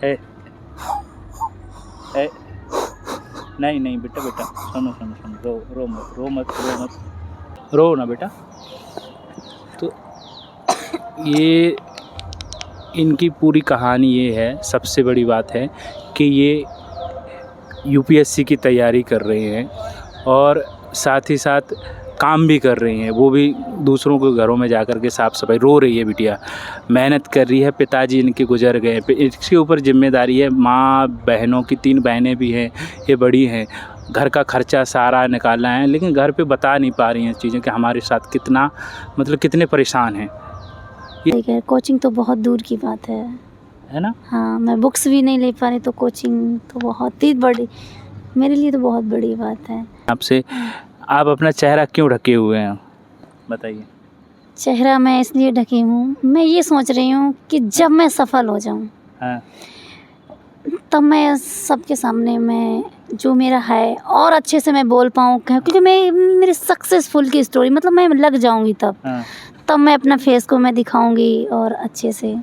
ए, ए, नहीं नहीं बेटा बेटा सुनो सुनो सुनो, रो मत रो मत रो मत, रो ना बेटा। तो ये इनकी पूरी कहानी ये है, सबसे बड़ी बात है कि ये यूपीएससी की तैयारी कर रहे हैं और साथ ही साथ काम भी कर रही हैं, वो भी दूसरों के घरों में जाकर के साफ़ सफाई। रो रही है बिटिया, मेहनत कर रही है, पिताजी इनके गुजर गए, इसके ऊपर जिम्मेदारी है। माँ बहनों की 3 बहनें भी हैं, ये बड़ी हैं, घर का खर्चा सारा निकालना है, लेकिन घर पे बता नहीं पा रही हैं चीज़ें कि हमारे साथ कितना मतलब कितने परेशान हैं। ठीक है, कोचिंग तो बहुत दूर की बात है ना? हाँ, मैं बुक्स भी नहीं ले पा रही, तो कोचिंग तो बहुत ही बड़ी, मेरे लिए तो बहुत बड़ी बात है। आपसे आप अपना चेहरा क्यों ढके हुए हैं, बताइए। चेहरा मैं इसलिए ढकी हूँ, मैं ये सोच रही हूँ कि जब मैं सफल हो जाऊँ हाँ, तब मैं सबके सामने मैं जो मेरा है और अच्छे से मैं बोल पाऊँ, क्योंकि मैं मेरी सक्सेसफुल की स्टोरी मतलब मैं लग जाऊँगी हाँ, तब मैं अपना फेस को मैं दिखाऊँगी और अच्छे से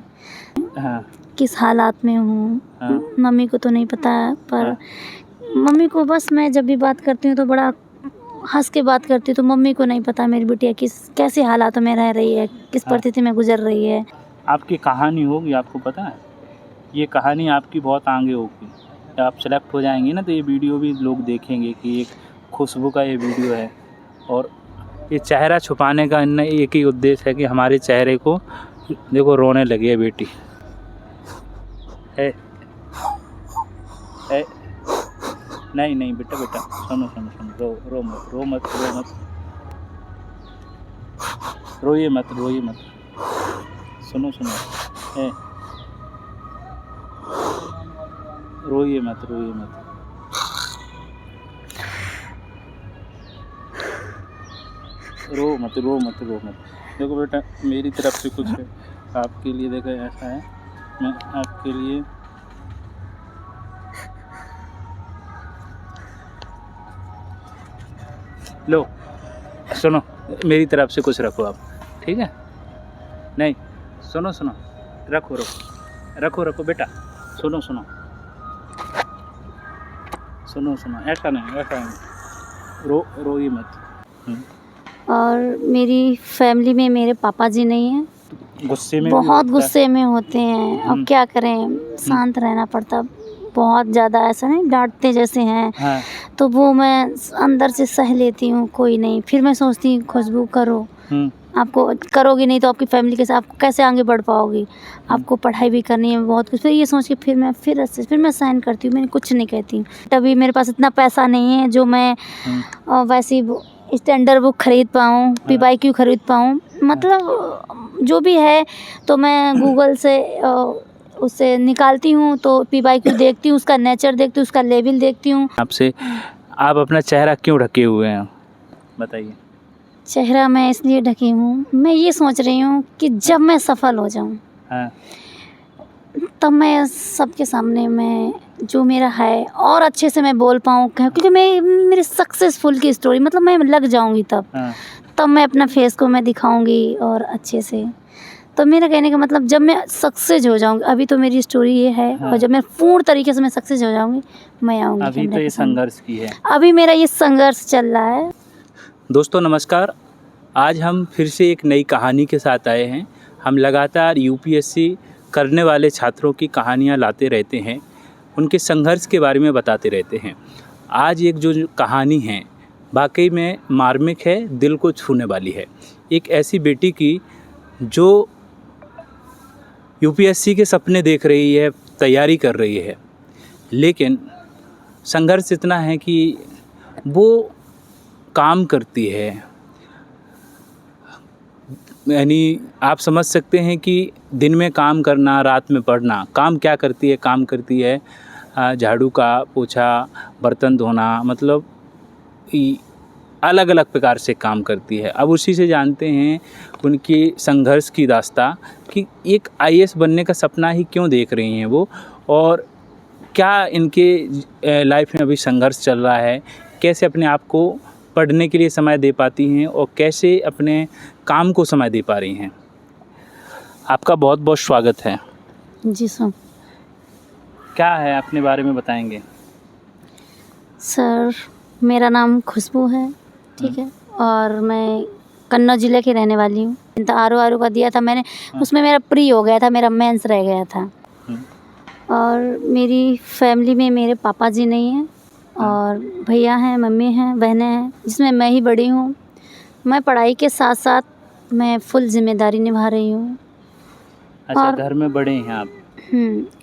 हाँ, किस हालात में हूँ। हाँ, मम्मी को तो नहीं पता, पर मम्मी को बस मैं जब भी बात करती हूँ तो बड़ा हंस के बात करती हूँ, तो मम्मी को नहीं पता मेरी बिटिया कैसे हालातों में रह रही है, किस परिस्थिति में गुजर रही है। आपकी कहानी होगी, आपको पता है, ये कहानी आपकी बहुत आगे होगी। जब आप सेलेक्ट हो जाएंगे ना, तो ये वीडियो भी लोग देखेंगे कि एक खुशबू का ये वीडियो है। और ये चेहरा छुपाने का इनका एक ही उद्देश्य है कि हमारे चेहरे को देखो रोने लगी है बेटी। ए, ए, नहीं नहीं बेटा बेटा सुनो सुनो सुनो, रो मत रो मत रो मत, रोइए मत, सुनो सुनो, ए, रोइए मत रो मत। देखो बेटा, मेरी तरफ से कुछ है आपके लिए। देखो ऐसा है, मैं आपके लिए लो, सुनो, मेरी तरफ से कुछ रखो आप, ठीक है? नहीं, सुनो रखो बेटा, सुनो ऐसा नहीं, रोइए मत। और मेरी फैमिली में मेरे पापा जी नहीं हैं, गुस्से में बहुत गुस्से में होते हैं। अब क्या करें, शांत रहना पड़ता, बहुत ज़्यादा ऐसा नहीं डांटते जैसे हैं। हाँ, तो वो मैं अंदर से सह लेती हूँ, कोई नहीं। फिर मैं सोचती हूँ खुशबू करो, आपको करोगी नहीं तो आपकी फैमिली के साथ आप कैसे आगे बढ़ पाओगी, आपको पढ़ाई भी करनी है, बहुत कुछ। फिर ये सोच के फिर मैं साइन करती हूँ, मैं कुछ नहीं कहती हूँ। तभी मेरे पास इतना पैसा नहीं है जो मैं वैसी स्टैंडर्ड बुक खरीद पाऊँ, PYQ खरीद पाऊँ, मतलब जो भी है तो मैं गूगल से उससे निकालती हूँ, तो PYQ देखती हूँ, उसका नेचर देखती हूँ, उसका लेवल देखती हूँ। आपसे आप अपना चेहरा क्यों ढके हुए हैं, बताइए। चेहरा मैं इसलिए ढकी हूँ, मैं ये सोच रही हूँ कि जब मैं सफल हो जाऊँ तब मैं सबके सामने मैं जो मेरा है और अच्छे से मैं बोल पाऊँ, क्योंकि मैं मेरी सक्सेसफुल की स्टोरी मतलब मैं लग जाऊँगी तब मैं अपना फेस को मैं दिखाऊँगी और अच्छे से। तो मेरा कहने का मतलब जब मैं सक्सेस हो जाऊँगी, अभी तो मेरी स्टोरी ये है, और जब मैं पूर्ण तरीके से मैं सक्सेस हो जाऊँगी मैं आऊँगी। अभी तो ये संघर्ष की है, अभी मेरा ये संघर्ष चल रहा है। दोस्तों नमस्कार, आज हम फिर से एक नई कहानी के साथ आए हैं। हम लगातार यूपीएससी करने वाले छात्रों की कहानियां लाते रहते हैं, उनके संघर्ष के बारे में बताते रहते हैं। आज एक जो कहानी है वाकई में मार्मिक है, दिल को छूने वाली है। एक ऐसी बेटी की जो यूपीएससी के सपने देख रही है, तैयारी कर रही है, लेकिन संघर्ष इतना है कि वो काम करती है, यानी आप समझ सकते हैं कि दिन में काम करना, रात में पढ़ना। काम क्या करती है? काम करती है झाड़ू का पोछा, बर्तन धोना, मतलब अलग अलग प्रकार से काम करती है। अब उसी से जानते हैं उनकी संघर्ष की दास्तां कि एक IAS बनने का सपना ही क्यों देख रही हैं वो, और क्या इनके लाइफ में अभी संघर्ष चल रहा है, कैसे अपने आप को पढ़ने के लिए समय दे पाती हैं और कैसे अपने काम को समय दे पा रही हैं। आपका बहुत बहुत स्वागत है। जी सर। क्या है अपने बारे में बताएंगे? सर मेरा नाम खुशबू है, ठीक है, और मैं कन्नौज ज़िले की रहने वाली हूँ। आर ओ का दिया था मैंने, उसमें मेरा प्री हो गया था, मेरा मेंस रह गया था। और मेरी फैमिली में मेरे पापा जी नहीं हैं और भैया हैं, मम्मी हैं, बहनें हैं, जिसमें मैं ही बड़ी हूँ। मैं पढ़ाई के साथ साथ मैं फुल जिम्मेदारी निभा रही हूँ। अच्छा, और घर में बड़े हैं आप?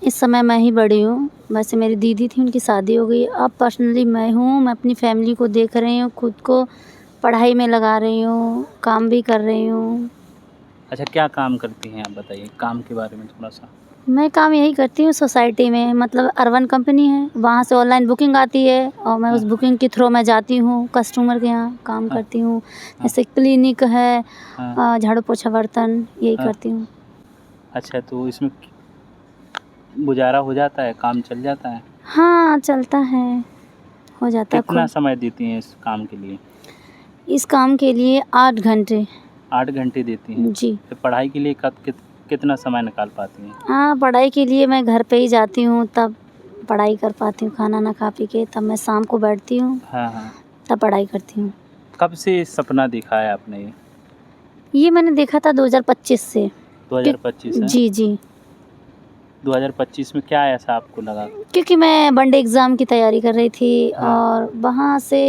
इस समय मैं ही बड़ी हूँ। वैसे मेरी दीदी थी, उनकी शादी हो गई। अब पर्सनली मैं हूँ, मैं अपनी फैमिली को देख रही हूँ, खुद को पढ़ाई में लगा रही हूँ, काम भी कर रही हूँ। अच्छा, क्या काम करती हैं आप, बताइए काम के बारे में थोड़ा सा। मैं काम यही करती हूँ सोसाइटी में, मतलब अर्बन कंपनी है, वहाँ से ऑनलाइन बुकिंग आती है और मैं उस बुकिंग के थ्रू मैं जाती हूँ कस्टमर के यहाँ, काम करती हूँ। जैसे क्लिनिक है, झाड़ू पोछा बर्तन, यही करती हूँ। अच्छा, तो इसमें गुजारा हो जाता है, काम चल जाता है? हाँ चलता है, हो जाता है। कितना समय देती हैं इस काम के लिए? इस काम के लिए 8 घंटे। 8 घंटे देती हैं? जी। तो पढ़ाई के लिए कितना समय निकाल पाती हैं? हाँ, पढ़ाई के लिए मैं घर पे ही जाती हूँ, तब पढ़ाई कर पाती हूँ, खाना ना खा पी के। तब मैं शाम को बैठती हूँ, हाँ। तब पढ़ाई करती हूँ। कब से सपना देखा है आपने ये? ये मैंने देखा था 2025 से। 2025 है? जी जी। 2025 में क्या ऐसा आपको लगा? क्योंकि मैं वन डे एग्ज़ाम की तैयारी कर रही थी और वहाँ से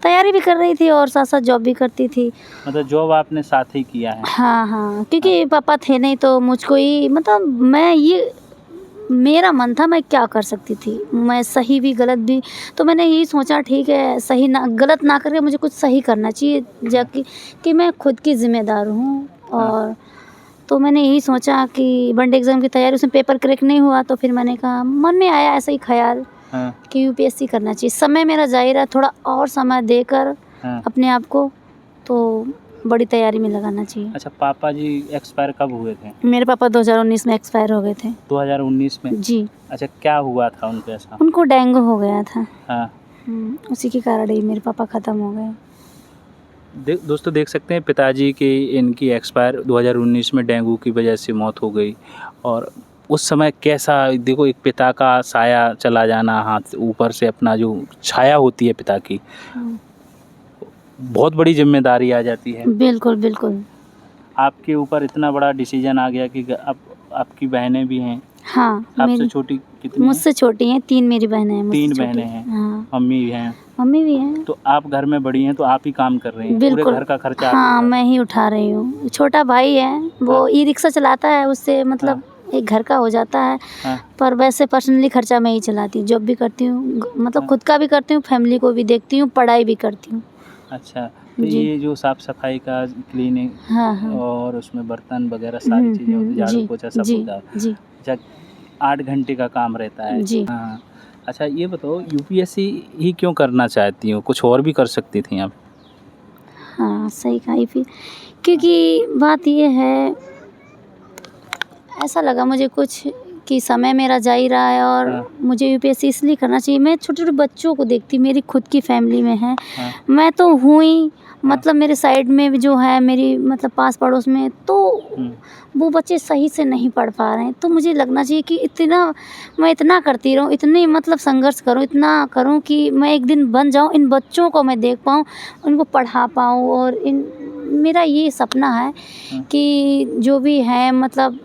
तैयारी भी कर रही थी और साथ साथ जॉब भी करती थी। मतलब जॉब आपने साथ ही किया है? हाँ, क्योंकि पापा थे नहीं तो मुझको ही, मतलब मैं ये मेरा मन था, मैं क्या कर सकती थी, मैं सही भी गलत भी, तो मैंने यही सोचा ठीक है, सही ना गलत ना करके मुझे कुछ सही करना चाहिए, जाकि कि मैं खुद की ज़िम्मेदार हूँ। और तो मैंने यही सोचा कि वन डे एग्ज़ाम की तैयारी, उसमें पेपर क्रैक नहीं हुआ, तो फिर मैंने कहा, मन में आया ऐसा ही ख़्याल कि यूपीएससी करना चाहिए। समय मेरा जारी रहा, थोड़ा और समय देकर अपने आप को तो बड़ी तैयारी में लगाना चाहिए। अच्छा, पापा जी एक्सपायर कब हुए थे? मेरे पापा 2019 में एक्सपायर हो गए थे। 2019 में? जी। अच्छा, क्या हुआ था उनको ऐसा? उनको डेंगू हो गया था। हाँ। उसी के कारण ही मेरे पापा ख़त्म हो गए। दोस्तों देख सकते हैं पिताजी की, इनकी एक्सपायर 2019 में डेंगू की वजह से मौत हो गई। और उस समय कैसा, देखो एक पिता का साया चला जाना, हाथ ऊपर से अपना जो छाया होती है पिता की, बहुत बड़ी जिम्मेदारी आ जाती है। बिल्कुल बिल्कुल। आपके ऊपर इतना बड़ा डिसीजन आ गया कि अब आपकी बहनें भी हैं। हाँ, आपसे छोटी कितनी? मुझसे छोटी हैं, 3 मेरी बहनें हैं। 3 बहनें हैं। हाँ। मम्मी भी हैं? मम्मी भी हैं। तो आप घर में बड़ी हैं, तो आप ही काम कर रही हैं? बिल्कुल। पूरे घर का खर्चा? हाँ, मैं ही उठा रही हूँ। छोटा भाई है, वो ई रिक्शा चलाता है, उससे मतलब एक घर का हो जाता है। पर वैसे पर्सनली खर्चा मैं ही चलाती हूँ, जॉब भी करती हूँ, मतलब खुद का भी करती हूँ, फैमिली को भी देखती हूँ, पढ़ाई भी करती हूँ। अच्छा, तो ये जो साफ सफाई का क्लीनिंग और उसमें बर्तन वगैरह सारी चीज़ें होती, झाड़ू पोछा सब होता है। जी। अच्छा, 8 घंटे का काम रहता है? जी। हाँ। अच्छा, ये बताओ यूपीएससी ही क्यों करना चाहती हो? कुछ और भी कर सकती थी आप? हाँ, सही कहा ये फिर, क्योंकि बात ये है, ऐसा लगा मुझे कुछ कि समय मेरा जा ही रहा है और मुझे यूपीएससी इसलिए करना चाहिए। मैं छोटे-छोटे बच्चों को देखती, मेरी खुद की फैमिली में है, मैं तो हूँ ही, मतलब मेरे साइड में भी जो है, मेरी मतलब पास पड़ोस में, तो वो बच्चे सही से नहीं पढ़ पा रहे हैं। तो मुझे लगना चाहिए कि मैं इतना करती रहूँ, इतनी मतलब संघर्ष करूँ, इतना करूँ कि मैं एक दिन बन जाऊँ, इन बच्चों को मैं देख पाऊँ, उनको पढ़ा पाऊँ। और मेरा ये सपना है कि जो भी है, मतलब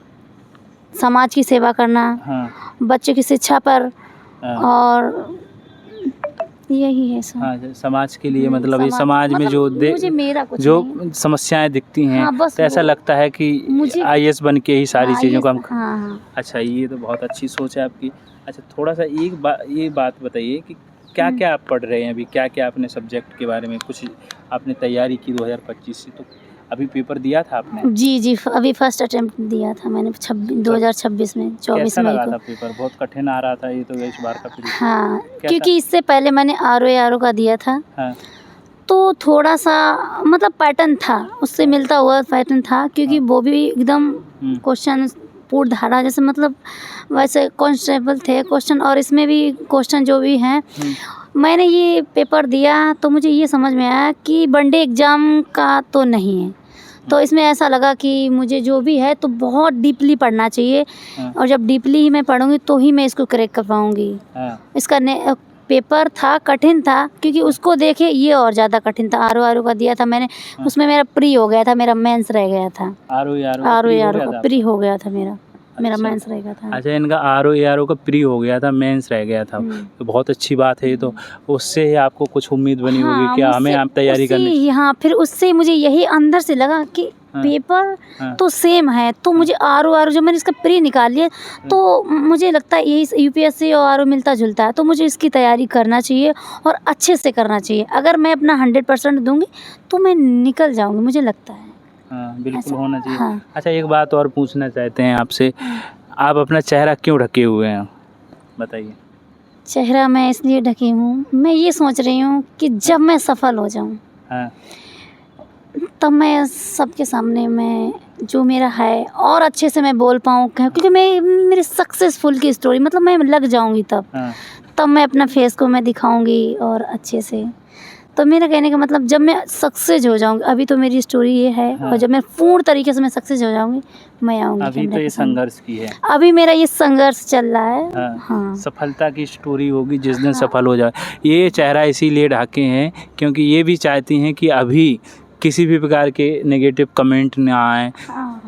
समाज की सेवा करना, बच्चों की शिक्षा पर, और यही है सब। हाँ, समाज के लिए, मतलब ये समाज में मतलब जो समस्याएं दिखती हैं, तो ऐसा लगता है कि आईएएस बन के ही सारी चीज़ों का हम। अच्छा, ये तो बहुत अच्छी सोच है आपकी। अच्छा, थोड़ा सा ये बात बताइए कि क्या क्या आप पढ़ रहे हैं अभी, क्या क्या आपने सब्जेक्ट के बारे में, कुछ आपने तैयारी की 2025 से, तो अभी पेपर दिया था आपने? जी, अभी फर्स्ट अटेम्प्ट दिया था मैंने 2026 में, 24 मई को। कैसा लगा था पेपर? बहुत कठिन आ रहा था ये तो, इस बार का पेपर? हाँ, क्योंकि इससे पहले मैंने आर का दिया था। तो थोड़ा सा मतलब पैटर्न था, उससे मिलता हुआ पैटर्न था, क्योंकि वो भी एकदम क्वेश्चन पूर्ण धारा जैसे, मतलब वैसे कांस्टेबल थे क्वेश्चन, और इसमें भी क्वेश्चन जो भी हैं। मैंने ये पेपर दिया तो मुझे ये समझ में आया कि वन डे एग्ज़ाम का तो नहीं है, तो इसमें ऐसा लगा कि मुझे जो भी है तो बहुत डीपली पढ़ना चाहिए, और जब डीपली ही मैं पढ़ूंगी तो ही मैं इसको क्रैक कर पाऊंगी। इसका पेपर था, कठिन था, क्योंकि उसको देखे ये और ज़्यादा कठिन था। आर का दिया था मैंने, उसमें मेरा प्री हो गया था, मेरा मेंस रह गया था। आर का प्री हो गया था मेरा मेंस रह गया था। अच्छा, इनका आर का प्री हो गया था, मेंस रह गया था, तो बहुत अच्छी बात है ये तो। उससे ही आपको कुछ उम्मीद बनी होगी कि हमें आप तैयारी करनी। हाँ, फिर उससे मुझे यही अंदर से लगा कि पेपर तो सेम है, तो मुझे आर जब मैंने इसका प्री निकाल लिया तो मुझे लगता है यही यूपीएससी और आर मिलता जुलता है, तो मुझे इसकी तैयारी करना चाहिए और अच्छे से करना चाहिए। अगर मैं अपना 100% दूंगी तो मैं निकल जाऊंगी, मुझे लगता है। हाँ, बिल्कुल होना चाहिए। हाँ। अच्छा, एक बात और पूछना चाहते हैं आपसे, आप अपना चेहरा क्यों ढके हुए हैं, बताइए। चेहरा मैं इसलिए ढकी हूँ, मैं ये सोच रही हूँ कि जब मैं सफल हो जाऊँ तब मैं सबके सामने मैं जो मेरा है और अच्छे से मैं बोल पाऊँ, क्योंकि मैं मेरी सक्सेसफुल की स्टोरी, मतलब मैं लग जाऊँगी तब मैं अपना फेस को मैं दिखाऊँगी और अच्छे से। तो मेरा कहने का मतलब जब मैं सक्सेस हो जाऊँगी, अभी तो मेरी स्टोरी ये है, और जब मैं पूर्ण तरीके से मैं सक्सेस हो जाऊँगी मैं आऊँगी। अभी तो ये संघर्ष की है, अभी मेरा ये संघर्ष चल रहा है। हाँ। सफलता की स्टोरी होगी जिस दिन सफल हो जाए। ये चेहरा इसीलिए ढाके हैं क्योंकि ये भी चाहती हैं कि अभी किसी भी प्रकार के नेगेटिव कमेंट ना आए,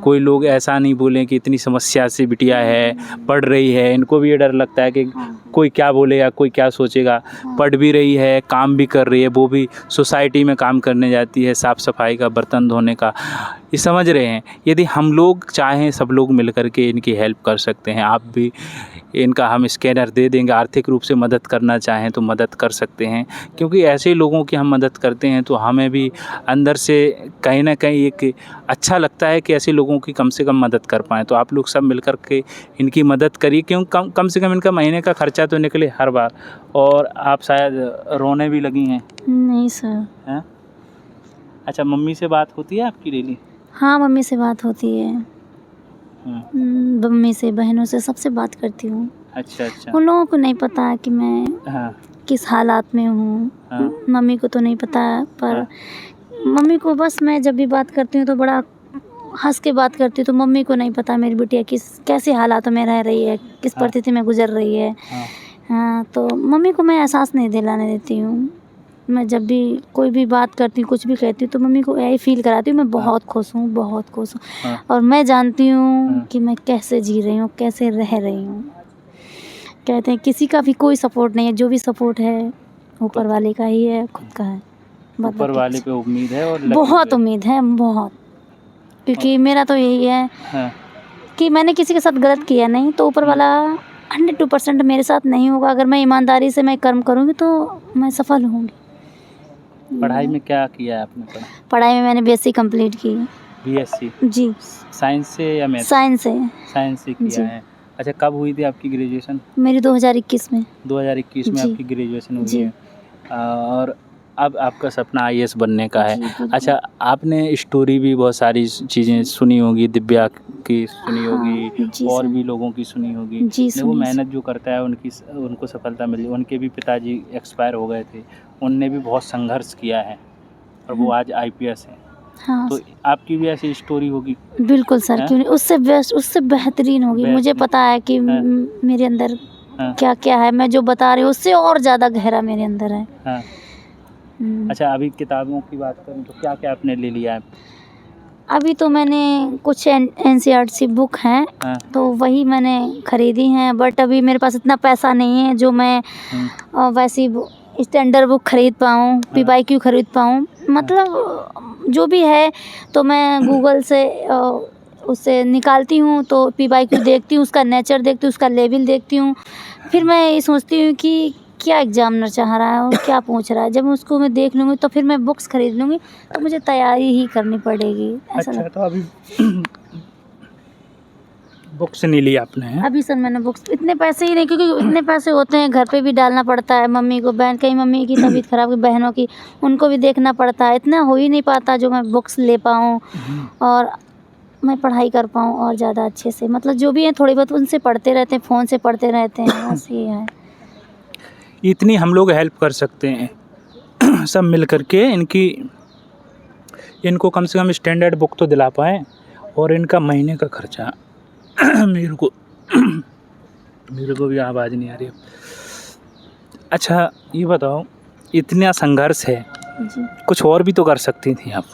कोई लोग ऐसा नहीं बोलें कि इतनी समस्या से बिटिया है, पढ़ रही है। इनको भी ये डर लगता है कि कोई क्या बोलेगा, कोई क्या सोचेगा। पढ़ भी रही है, काम भी कर रही है, वो भी सोसाइटी में काम करने जाती है, साफ़ सफाई का, बर्तन धोने का। ये समझ रहे हैं, यदि हम लोग चाहें सब लोग मिल कर के इनकी हेल्प कर सकते हैं। आप भी इनका हम स्कैनर दे देंगे, आर्थिक रूप से मदद करना चाहें तो मदद कर सकते हैं, क्योंकि ऐसे लोगों की हम मदद करते हैं तो हमें भी अंदर से कहीं ना कहीं एक अच्छा लगता है कि ऐसे लोगों की कम से कम मदद कर पाएँ। तो आप लोग सब मिलकर के इनकी मदद करिए, क्यों कम से कम इनका महीने का खर्चा तो निकले हर बार। और आप शायद रोने भी लगी हैं। नहीं सर। हैं? अच्छा, मम्मी से बात होती है आपकी डेली? हाँ, मम्मी से बात होती है, मम्मी से, बहनों से, सबसे बात करती हूँ। अच्छा। उन लोगों को नहीं पता कि मैं किस हालात में हूँ। मम्मी को तो नहीं पता, पर मम्मी को बस मैं जब भी बात करती हूँ तो बड़ा हंस के बात करती हूँ, तो मम्मी को नहीं पता मेरी बिटिया कैसे हालातों में रह रही है, किस परिस्थिति में गुजर रही है। हाँ, तो मम्मी को मैं एहसास नहीं दिलाने देती हूँ। मैं जब भी कोई भी बात करती हूँ, कुछ भी कहती हूँ, तो मम्मी को यही फील कराती हूँ मैं बहुत खुश हूँ, बहुत खुश हूँ। और मैं जानती हूँ कि मैं कैसे जी रही हूँ, कैसे रह रही हूँ। कहते हैं किसी का भी कोई सपोर्ट नहीं है, जो भी सपोर्ट है ऊपर वाले का ही है, खुद का है। ऊपर वाले पे उम्मीद है, और बहुत उम्मीद है, बहुत। क्योंकि मेरा तो यही है कि मैंने किसी के साथ गलत किया नहीं, तो ऊपर वाला 102% मेरे साथ नहीं होगा। अगर मैं ईमानदारी से मैं कर्म करूँगी तो मैं सफल होंगी। पढ़ाई में क्या किया है आपने? पढ़ाई में मैंने बीएससी कंप्लीट की। बीएससी? जी। साइंस से या मैथ? साइंस से। साइंस से किया है। अच्छा, कब हुई थी आपकी ग्रेजुएशन? मेरी 2021 में। 2021 में आपकी ग्रेजुएशन हुई है। और अब आपका सपना आईएएस बनने का है। अच्छा, आपने स्टोरी भी बहुत सारी चीज़ें सुनी होगी, दिव्या की सुनी होगी, और भी लोगों की सुनी होगी। देखो, मेहनत जो करता है उनको सफलता मिली। उनके भी पिताजी एक्सपायर हो गए थे, उनने भी बहुत संघर्ष किया है और वो आज आईपीएस है। हाँ। तो आपकी भी ऐसी स्टोरी होगी? बिल्कुल सर, क्यों नहीं, उससे बेस्ट, उससे बेहतरीन होगी। मुझे पता है कि मेरे अंदर क्या क्या है, मैं जो बता रही हूँ उससे और ज़्यादा गहरा मेरे अंदर है। अच्छा, अभी किताबों की बात करूँ तो क्या क्या आपने ले लिया है? अभी तो मैंने कुछ एनसीईआरटी बुक हैं, तो वही मैंने ख़रीदी हैं, बट अभी मेरे पास इतना पैसा नहीं है जो मैं वैसी स्टैंडर्ड बुक ख़रीद पाऊँ, PYQ ख़रीद पाऊँ। मतलब जो भी है तो मैं गूगल से उससे निकालती हूँ, तो PYQ देखती हूँ, उसका नेचर देखती हूँ, उसका लेवल देखती हूँ। फिर मैं ये सोचती हूँ कि क्या एग्जामिनर चाह रहा है और क्या पूछ रहा है। जब उसको मैं देख लूँगी तो फिर मैं बुक्स खरीद लूँगी, तो मुझे तैयारी ही करनी पड़ेगी। अच्छा, तो अभी बुक्स नहीं ली आपने? है? अभी सर मैंने बुक्स, इतने पैसे ही नहीं, क्योंकि इतने पैसे होते हैं घर पे भी डालना पड़ता है, मम्मी को, बहन, कहीं मम्मी की तबीयत ख़राब, की बहनों की, उनको भी देखना पड़ता है। इतना हो ही नहीं पाता जो मैं बुक्स ले पाऊँ और मैं पढ़ाई कर पाऊँ और ज़्यादा अच्छे से। मतलब जो भी है थोड़ी बहुत उनसे पढ़ते रहते हैं, फ़ोन से पढ़ते रहते हैं, बस ये है। इतनी हम लोग हेल्प कर सकते हैं सब मिल कर के, इनकी इनको कम से कम स्टैंडर्ड बुक तो दिला पाएँ और इनका महीने का खर्चा मेरे को भी आवाज़ नहीं आ रही है। अच्छा ये बताओ, इतना संघर्ष है, जी कुछ और भी तो कर सकती थी आप।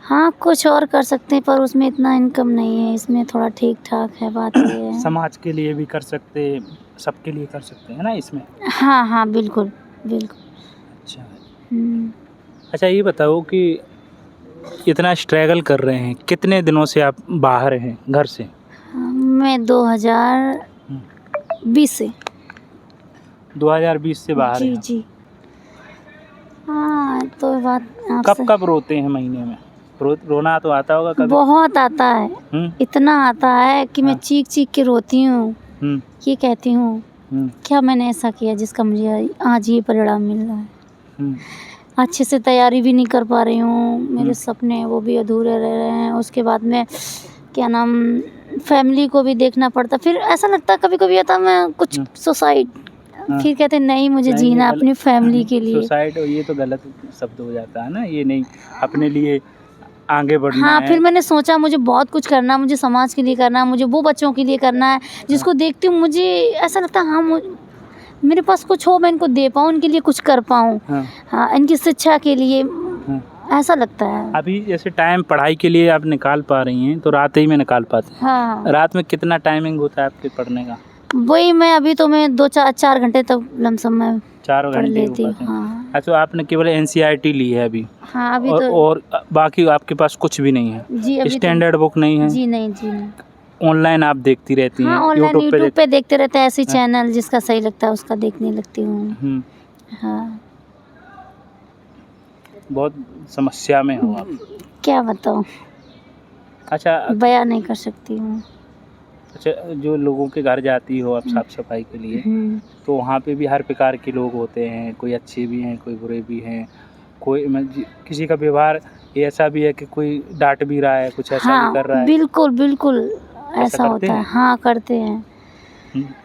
हाँ, कुछ और कर सकते हैं पर उसमें इतना इनकम नहीं है, इसमें थोड़ा ठीक ठाक है, बात ये है। समाज के लिए भी कर सकते, सबके लिए कर सकते हैं ना इसमें। हाँ हाँ बिल्कुल बिल्कुल। अच्छा हम्म। अच्छा ये बताओ कि इतना स्ट्रगल कर रहे हैं, कितने दिनों से आप बाहर हैं घर से? हाँ, मैं 2020 से 2020 से बाहर जी हैं। जी। हाँ तो बात कब आपसे कब रोते हैं महीने में? रोना तो आता होगा कभी? बहुत आता है, इतना आता है कि मैं हाँ। चीख चीख के रोती हूँ। हम्म, ये कहती हूँ क्या मैंने ऐसा किया जिसका मुझे आज ये परिणाम मिल रहा है। हम्म, अच्छे से तैयारी भी नहीं कर पा रही हूँ, मेरे सपने वो भी अधूरे रह रहे हैं। उसके बाद में क्या नाम, फैमिली को भी देखना पड़ता। फिर ऐसा लगता है कभी कभी आता मैं कुछ सुसाइड, फिर कहते नहीं मुझे नहीं, जीना ये अपनी फैमिली के लिए। सुसाइड ये तो गलत शब्द हो जाता है ना, ये नहीं, अपने लिए आगे बढ़ना हाँ है। फिर मैंने सोचा मुझे बहुत कुछ करना है, मुझे समाज के लिए करना है, मुझे वो बच्चों के लिए करना है जिसको देखती हूँ मुझे ऐसा लगता है हाँ मेरे पास कुछ हो, मैं इनको दे पाऊँ, इनके लिए कुछ कर पाऊँ। हाँ इनकी शिक्षा के लिए ऐसा लगता है। अभी जैसे टाइम पढ़ाई के लिए आप निकाल पा रही हैं तो रात ही में निकाल पाते हैं। हाँ रात में कितना टाइमिंग होता है आपके पढ़ने का? वही मैं अभी तो मैं 2-4 घंटे तक लमसम में 4 पढ़ घंटे लेती हो हूँ। पाते हैं। हाँ अच्छा आपने केवल NCERT ली है अभी? हाँ अभी और, तो और बाकी आपके पास कुछ भी नहीं है? जी अभी स्टैंडर्ड बुक नहीं है? जी नहीं जी नहीं। ऑनलाइन आप देखती रहती हैं? हाँ ऑनलाइन यूट्यूब पे देखते रहते हैं, ऐसे हाँ। चैनल जिसका सही लगता है उसका देखने लगती हूँ। हाँ बहुत समस्या में हो आप। क्या बताऊँ, अच्छा बयां नहीं कर सकती हूँ। अच्छा जो लोगों के घर जाती हो आप साफ सफाई के लिए, तो वहाँ पे भी हर प्रकार के लोग होते हैं, कोई अच्छे भी हैं कोई बुरे भी हैं, कोई किसी का व्यवहार ऐसा भी है कि कोई डांट भी रहा है, कुछ ऐसा भी कर रहा है। बिल्कुल बिल्कुल ऐसा करते होता है। हैं? हाँ करते हैं।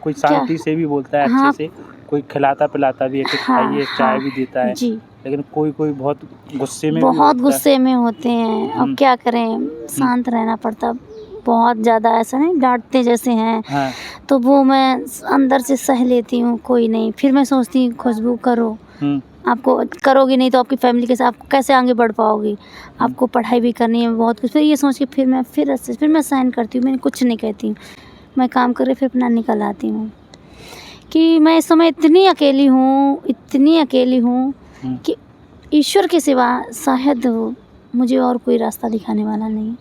कोई शांति से भी बोलता है, अच्छे से, कोई खिलाता पिलाता भी है कि खाइए, चाय भी देता है। जी लेकिन कोई कोई बहुत गुस्से में भी बहुत होता है। गुस्से में होते हैं, अब क्या करें, शांत रहना पड़ता। बहुत ज़्यादा ऐसा नहीं डांटते जैसे हैं हाँ। तो वो मैं अंदर से सह लेती हूँ, कोई नहीं। फिर मैं सोचती हूँ खुशबू करो, आपको करोगी नहीं तो आपकी फैमिली के साथ आप कैसे आगे बढ़ पाओगी, आपको पढ़ाई भी करनी है बहुत कुछ। फिर ये सोच के फिर मैं साइन करती हूँ, मैं कुछ नहीं कहती हूँ, मैं काम करके फिर अपना निकल आती हूँ। कि मैं इस समय इतनी अकेली हूँ कि ईश्वर के सिवा शायद मुझे और कोई रास्ता दिखाने वाला नहीं।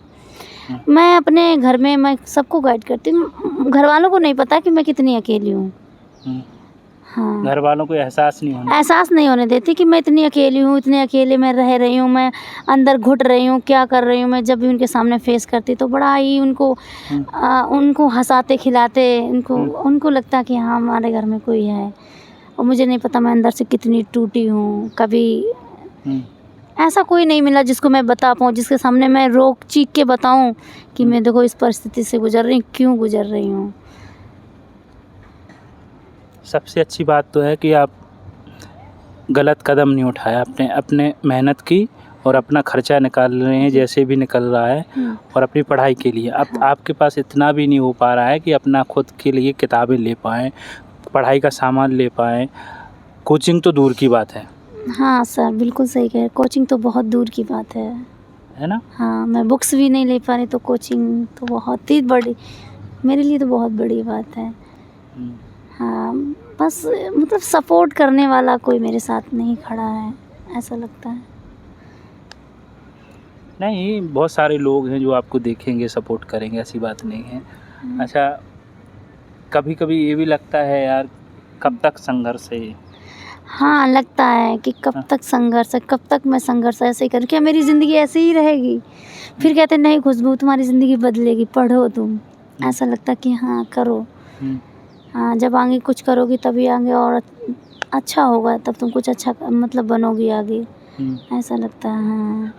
मैं अपने घर में मैं सबको गाइड करती हूँ, घर वालों को नहीं पता कि मैं कितनी अकेली हूँ। हाँ घर वालों को एहसास नहीं होने देती कि मैं इतनी अकेली हूँ, इतने अकेले में रह रही हूँ, मैं अंदर घुट रही हूँ, क्या कर रही हूँ। मैं जब भी उनके सामने फेस करती तो बड़ा ही उनको हंसाते खिलाते, उनको लगता कि हाँ हमारे घर में कोई है, और मुझे नहीं पता मैं अंदर से कितनी टूटी हूँ। कभी ऐसा कोई नहीं मिला जिसको मैं बता पाऊँ, जिसके सामने मैं रोक चीख के बताऊँ कि मैं देखो इस परिस्थिति से गुजर रही हूँ, क्यों गुजर रही हूँ। सबसे अच्छी बात तो है कि आप गलत कदम नहीं उठाया, आपने अपने मेहनत की और अपना खर्चा निकाल रहे हैं जैसे भी निकल रहा है, और अपनी पढ़ाई के लिए। अब आपके पास इतना भी नहीं हो पा रहा है कि अपना खुद के लिए किताबें ले पाएँ, पढ़ाई का सामान ले पाएँ, कोचिंग तो दूर की बात है। हाँ सर बिल्कुल सही कह रहे, कोचिंग तो बहुत दूर की बात है ना। हाँ मैं बुक्स भी नहीं ले पा रही तो कोचिंग तो बहुत ही बड़ी, मेरे लिए तो बहुत बड़ी बात है। हाँ बस मतलब सपोर्ट करने वाला कोई मेरे साथ नहीं खड़ा है, ऐसा लगता है। नहीं, बहुत सारे लोग हैं जो आपको देखेंगे, सपोर्ट करेंगे, ऐसी बात नहीं है। अच्छा कभी कभी ये भी लगता है यार कब तक संघर्ष है ये? हाँ लगता है कि कब तक संघर्ष है, कब तक मैं संघर्ष ऐसे ही करूँ, क्या मेरी ज़िंदगी ऐसे ही रहेगी। फिर कहते नहीं खुशबू तुम्हारी ज़िंदगी बदलेगी, पढ़ो तुम। ऐसा लगता कि हाँ करो, हाँ जब आगे कुछ करोगी तभी आगे और अच्छा होगा, तब तुम कुछ अच्छा मतलब बनोगी आगे, ऐसा लगता है। हाँ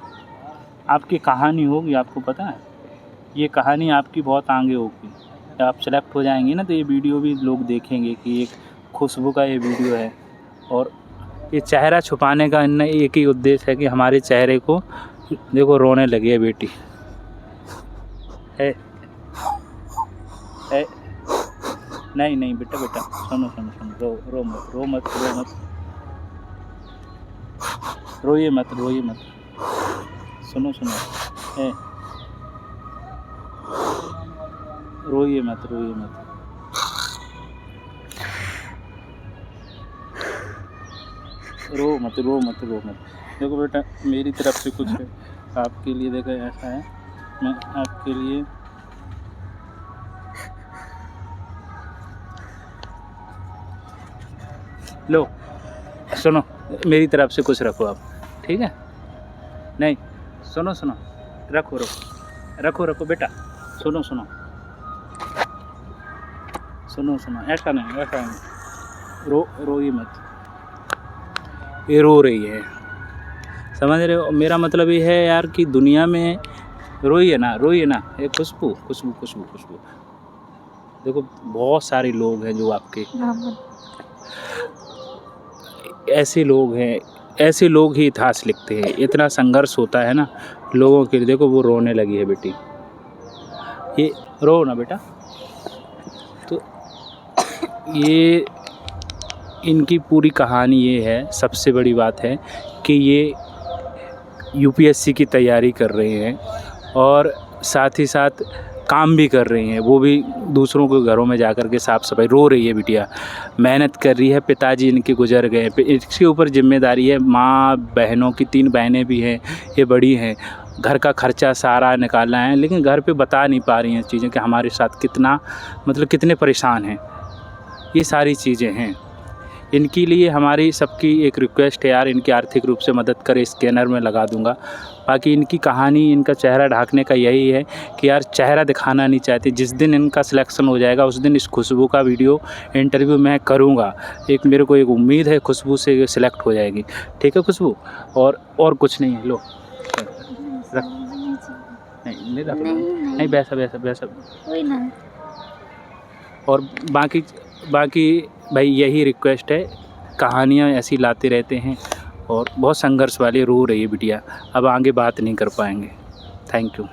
आपकी कहानी होगी, आपको पता है ये कहानी आपकी बहुत आगे होगी। जब आप सेलेक्ट हो जाएंगे ना तो ये वीडियो भी लोग देखेंगे कि एक खुशबू का ये वीडियो है, और ये चेहरा छुपाने का एक ही उद्देश्य है कि हमारे चेहरे को देखो रोने लगी है बेटी। है है नहीं नहीं बेटा बेटा, सुनो सुनो सुनो, रो मत रो मत रो मत, रोइए मत रोइए मत, सुनो सुनो, है रोइए मत रोइए मत, रो मत रो मत रो मत। देखो बेटा मेरी तरफ से कुछ है आपके लिए, देखो ऐसा है, मैं आपके लिए लो, सुनो मेरी तरफ से कुछ रखो आप, ठीक है? नहीं सुनो सुनो, रखो रखो रखो रखो बेटा, सुनो सुनो सुनो सुनो, ऐसा नहीं ऐसा नहीं, रोइए मत, ये रो रही है, समझ रहे हो? मेरा मतलब ये है यार कि दुनिया में रोइए ना ये खुशबू खुशबू खुशबू खुशबू, देखो बहुत सारे लोग हैं जो आपके ऐसे लोग हैं, ऐसे लोग ही इतिहास लिखते हैं। इतना संघर्ष होता है ना लोगों के लिए। देखो वो रोने लगी है बेटी, ये रो ना बेटा। तो ये इनकी पूरी कहानी ये है, सबसे बड़ी बात है कि ये यूपीएससी की तैयारी कर रहे हैं और साथ ही साथ काम भी कर रही हैं, वो भी दूसरों के घरों में जाकर के साफ़ सफाई। रो रही है बिटिया, मेहनत कर रही है, पिताजी इनके गुजर गए, इसके ऊपर जिम्मेदारी है, माँ बहनों की 3 बहनें भी हैं, ये बड़ी हैं, घर का खर्चा सारा निकालना है, लेकिन घर पे बता नहीं पा रही हैं चीज़ें कि हमारे साथ कितना मतलब कितने परेशान हैं। ये सारी चीज़ें हैं। इनके लिए हमारी सबकी एक रिक्वेस्ट है यार, इनकी आर्थिक रूप से मदद करें, स्कैनर में लगा दूंगा। बाकी इनकी कहानी, इनका चेहरा ढांकने का यही है कि यार चेहरा दिखाना नहीं चाहते। जिस दिन इनका सिलेक्शन हो जाएगा उस दिन इस खुशबू का वीडियो इंटरव्यू मैं करूंगा। एक मेरे को एक उम्मीद है खुशबू से सिलेक्ट हो जाएगी, ठीक है खुशबू? और कुछ नहीं है, लो रख, नहीं रख, नहीं वैसा वैसा वैसा कोई ना। और बाकी भाई यही रिक्वेस्ट है, कहानियाँ ऐसी लाते रहते हैं और बहुत संघर्ष वाली। रो रही है बिटिया, अब आगे बात नहीं कर पाएंगे। Thank you.